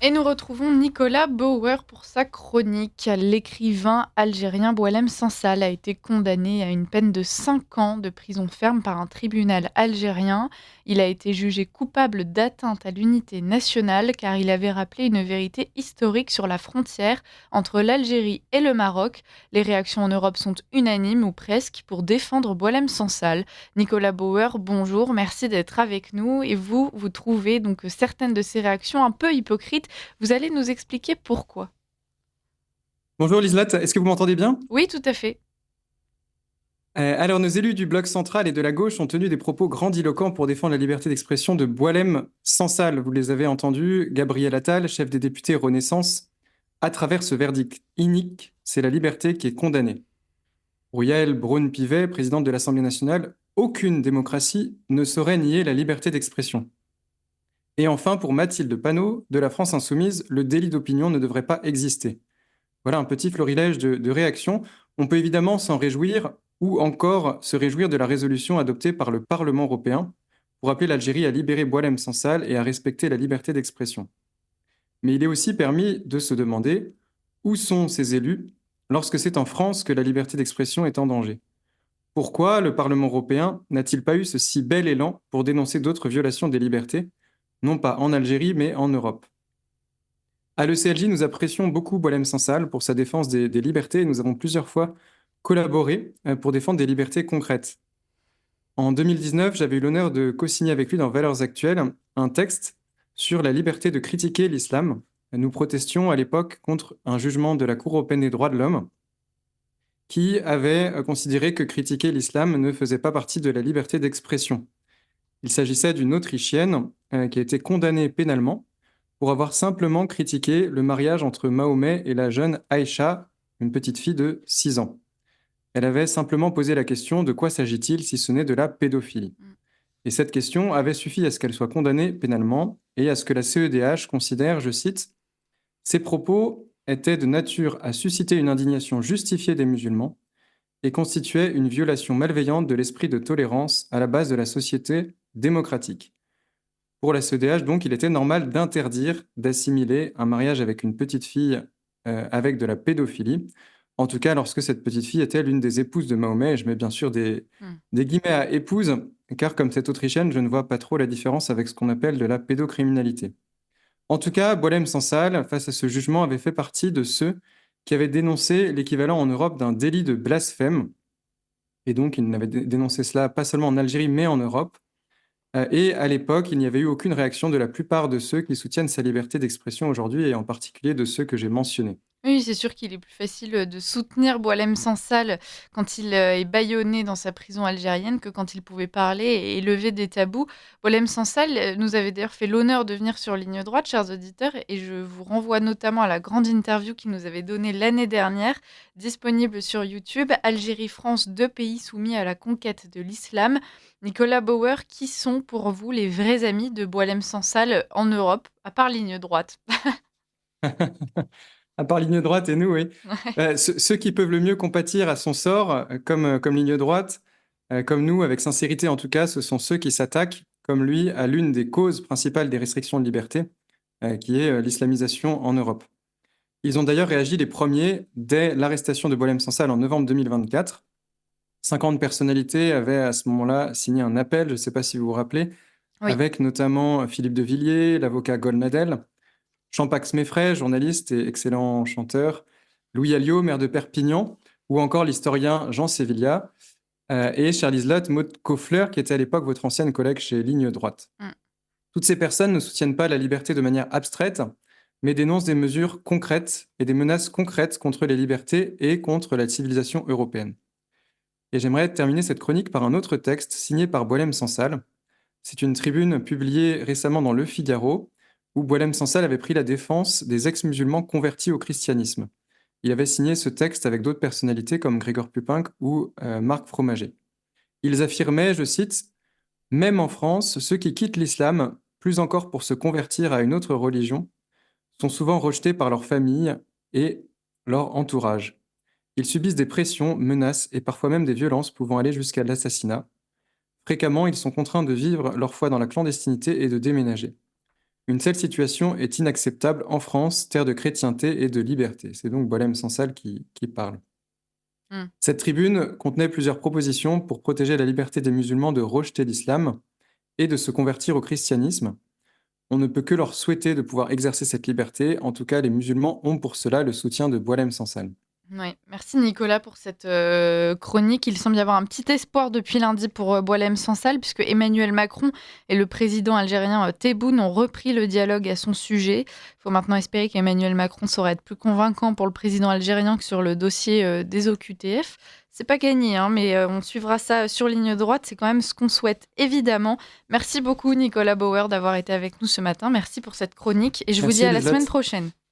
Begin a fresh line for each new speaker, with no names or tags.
Et nous retrouvons Nicolas Bauer pour sa chronique. L'écrivain algérien Boualem Sansal a été condamné à une peine de 5 ans de prison ferme par un tribunal algérien. Il a été jugé coupable d'atteinte à l'unité nationale car il avait rappelé une vérité historique sur la frontière entre l'Algérie et le Maroc. Les réactions en Europe sont unanimes ou presque pour défendre Boualem Sansal. Nicolas Bauer, bonjour, merci d'être avec nous. Et vous trouvez donc certaines de ces réactions un peu hypocrites. Vous allez nous expliquer pourquoi.
Bonjour Liselotte, est-ce que vous m'entendez bien?
Oui, tout à fait.
Alors, nos élus du bloc central et de la gauche ont tenu des propos grandiloquents pour défendre la liberté d'expression de Boualem Sansal. Vous les avez entendus, Gabriel Attal, chef des députés Renaissance. À travers ce verdict inique, c'est la liberté qui est condamnée. Pour Yaël Braun-Pivet, présidente de l'Assemblée nationale, aucune démocratie ne saurait nier la liberté d'expression. Et enfin, pour Mathilde Panot, de la France insoumise, le délit d'opinion ne devrait pas exister. Voilà un petit florilège de réactions. On peut évidemment s'en réjouir ou encore se réjouir de la résolution adoptée par le Parlement européen pour appeler l'Algérie à libérer Boualem Sansal et à respecter la liberté d'expression. Mais il est aussi permis de se demander où sont ces élus lorsque c'est en France que la liberté d'expression est en danger. Pourquoi le Parlement européen n'a-t-il pas eu ce si bel élan pour dénoncer d'autres violations des libertés, non pas en Algérie mais en Europe? À l'ECLJ, nous apprécions beaucoup Boualem Sansal pour sa défense des libertés et nous avons plusieurs fois collaboré pour défendre des libertés concrètes. En 2019, j'avais eu l'honneur de co-signer avec lui dans Valeurs Actuelles un texte sur la liberté de critiquer l'islam. Nous protestions à l'époque contre un jugement de la Cour européenne des droits de l'homme qui avait considéré que critiquer l'islam ne faisait pas partie de la liberté d'expression. Il s'agissait d'une Autrichienne qui a été condamnée pénalement pour avoir simplement critiqué le mariage entre Mahomet et la jeune Aïcha, une petite fille de 6 ans. Elle avait simplement posé la question de quoi s'agit-il si ce n'est de la pédophilie.
Mm.
Et cette question avait suffi à ce qu'elle soit condamnée pénalement et à ce que la CEDH considère, je cite, ces propos étaient de nature à susciter une indignation justifiée des musulmans et constituaient une violation malveillante de l'esprit de tolérance à la base de la société démocratique. Pour la CEDH, donc, il était normal d'interdire d'assimiler un mariage avec une petite fille avec de la pédophilie, en tout cas lorsque cette petite fille était l'une des épouses de Mahomet, et je mets bien sûr
Mm.
des guillemets à épouse, car comme cette Autrichienne, je ne vois pas trop la différence avec ce qu'on appelle de la pédocriminalité. En tout cas, Boualem Sansal, face à ce jugement, avait fait partie de ceux qui avaient dénoncé l'équivalent en Europe d'un délit de blasphème, et donc il n'avait dénoncé cela pas seulement en Algérie, mais en Europe. Et à l'époque, il n'y avait eu aucune réaction de la plupart de ceux qui soutiennent sa liberté d'expression aujourd'hui, et en particulier de ceux que j'ai mentionnés.
Oui, c'est sûr qu'il est plus facile de soutenir Boualem Sansal quand il est bâillonné dans sa prison algérienne que quand il pouvait parler et lever des tabous. Boualem Sansal nous avait d'ailleurs fait l'honneur de venir sur Ligne Droite, chers auditeurs, et je vous renvoie notamment à la grande interview qu'il nous avait donnée l'année dernière, disponible sur YouTube, Algérie-France, deux pays soumis à la conquête de l'islam. Nicolas Bauer, qui sont pour vous les vrais amis de Boualem Sansal en Europe, à part Ligne Droite?
À part ligne droite et nous, oui. Ceux qui peuvent le mieux compatir à son sort, comme ligne droite, comme nous, avec sincérité en tout cas, ce sont ceux qui s'attaquent, comme lui, à l'une des causes principales des restrictions de liberté, qui est l'islamisation en Europe. Ils ont d'ailleurs réagi les premiers dès l'arrestation de Boualem Sansal en novembre 2024. 50 personnalités avaient à ce moment-là signé un appel, je ne sais pas si vous vous rappelez,
Oui.
avec notamment Philippe de Villiers, l'avocat Golnadel, Champax Meffray, journaliste et excellent chanteur, Louis Alliot, maire de Perpignan, ou encore l'historien Jean Sévillia, et Charlize Lott, Maud Kaufler, qui était à l'époque votre ancienne collègue chez Ligne Droite.
Mm.
Toutes ces personnes ne soutiennent pas la liberté de manière abstraite, mais dénoncent des mesures concrètes et des menaces concrètes contre les libertés et contre la civilisation européenne. Et j'aimerais terminer cette chronique par un autre texte signé par Boualem Sansal. C'est une tribune publiée récemment dans Le Figaro, où Boualem Sansal avait pris la défense des ex-musulmans convertis au christianisme. Il avait signé ce texte avec d'autres personnalités comme Grégoire Pupinck ou Marc Fromager. Ils affirmaient, je cite, même en France, ceux qui quittent l'islam, plus encore pour se convertir à une autre religion, sont souvent rejetés par leur famille et leur entourage. Ils subissent des pressions, menaces et parfois même des violences pouvant aller jusqu'à l'assassinat. Fréquemment, ils sont contraints de vivre leur foi dans la clandestinité et de déménager. Une telle situation est inacceptable en France, terre de chrétienté et de liberté. C'est donc Boualem Sansal qui parle.
Mmh.
Cette tribune contenait plusieurs propositions pour protéger la liberté des musulmans de rejeter l'islam et de se convertir au christianisme. On ne peut que leur souhaiter de pouvoir exercer cette liberté. En tout cas, les musulmans ont pour cela le soutien de Boualem Sansal.
Ouais. Merci Nicolas pour cette chronique. Il semble y avoir un petit espoir depuis lundi pour Boualem Sansal, puisque Emmanuel Macron et le président algérien Tebboune ont repris le dialogue à son sujet. Il faut maintenant espérer qu'Emmanuel Macron saura être plus convaincant pour le président algérien que sur le dossier des OQTF. C'est pas gagné, hein, mais on suivra ça sur ligne droite. C'est quand même ce qu'on souhaite, évidemment. Merci beaucoup Nicolas Bauer d'avoir été avec nous ce matin. Merci pour cette chronique et je vous dis
Merci
à la semaine
Elisabeth.
prochaine.